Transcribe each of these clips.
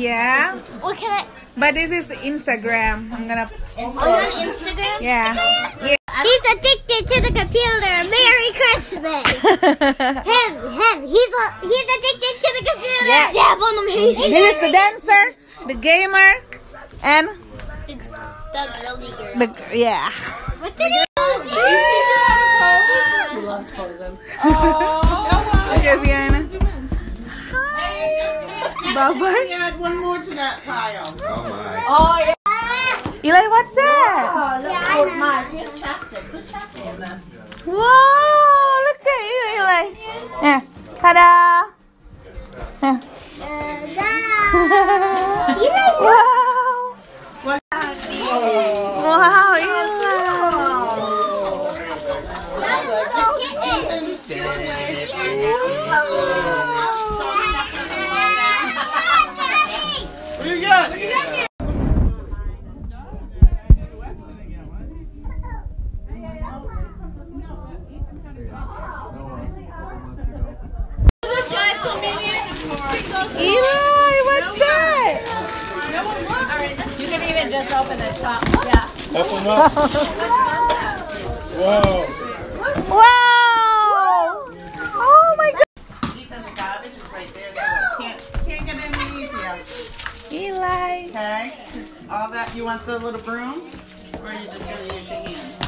Yeah. What can I? But this is Instagram. I'm gonna. Oh, you're on Instagram? Yeah. Yeah. He's addicted to the computer. Merry Christmas. He's addicted to the computer. Yeah. Zap on him. This is the dancer, the gamer, and The girl digger. yeah. What did he do? She loves posing. Okay, Vienna. Bye-bye. Add one more to that pile. Oh, yeah. Eli, what's that? Oh, look at mine. She has chapstick. Who's chapstick in this? Wow, look at you, Eli. Yeah. Ta-da. Yeah. Wow. Wow, Eli. What do you got? Eli, what's that? You can even just open the top. Yeah. Open up. Whoa. Wow. Oh my God. Ethan, the garbage is right there, so it can't get any easier. Eli. Okay? All that, you want the little broom? Or are you just gonna use your hand?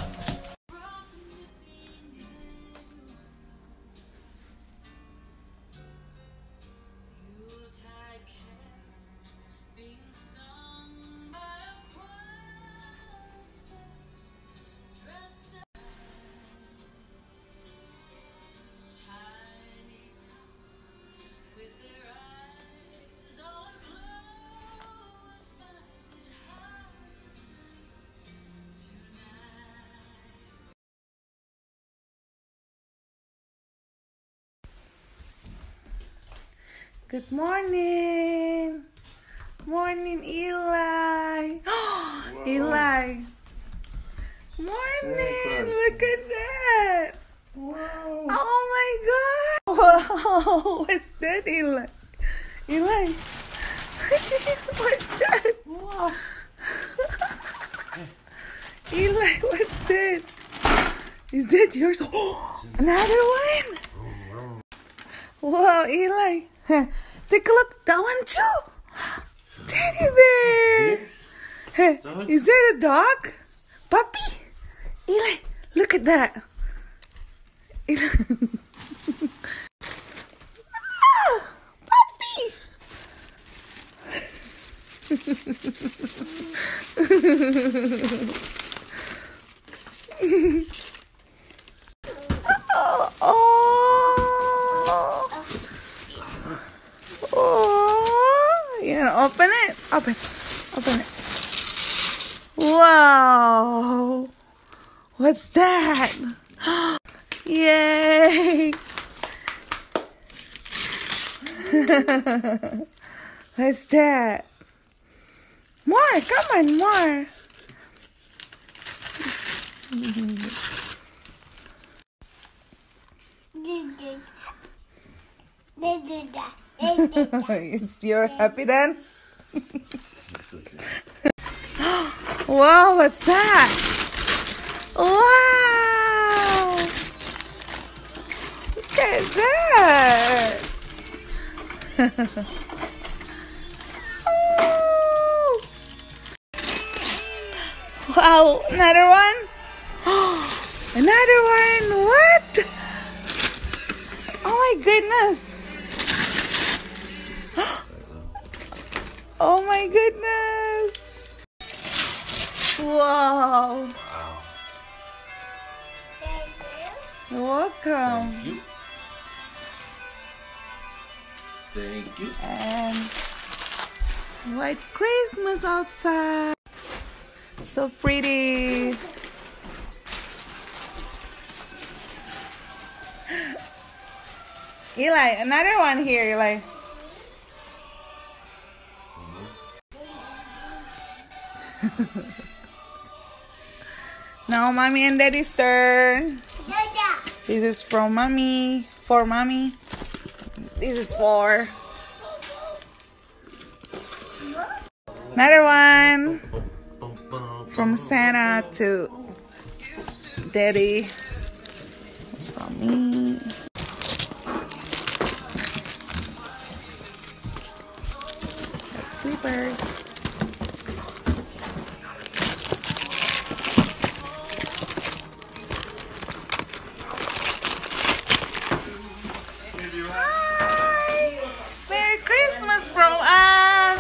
Good morning. Morning, Eli. Eli. Morning. Look at that. Whoa. Oh my God. Wow. What's that, Eli? Eli. What's that? Whoa. Eli, what's that? Is that yours? Oh, another one. Wow, Eli. Take a look. That one too. Teddy bear. Is that a dog? Puppy? Eli, look at that. Eli. Ah, puppy. Oh, you gonna open it? Open it. Wow, what's that? Yay! What's that? More, come on, more. It's your happy dance. Wow, what's that? Wow! Look at that! Oh. Wow, another one? Another one! What? Oh my goodness! Oh my goodness! Wow! You're welcome. Thank you. Thank you. And white Christmas outside. So pretty. Eli, another one here, Eli. Now mommy and daddy's turn. This is from mommy. For mommy. This is for Another one from Santa to Daddy. It's from me. That's sleepers. Hi! Merry Christmas from us!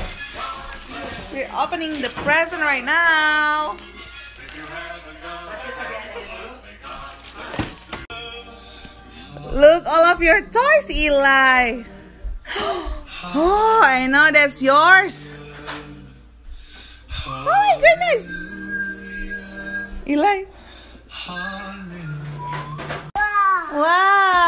We're opening the present right now. Look, all of your toys, Eli. Oh, I know that's yours. Oh my goodness. Eli. Wow.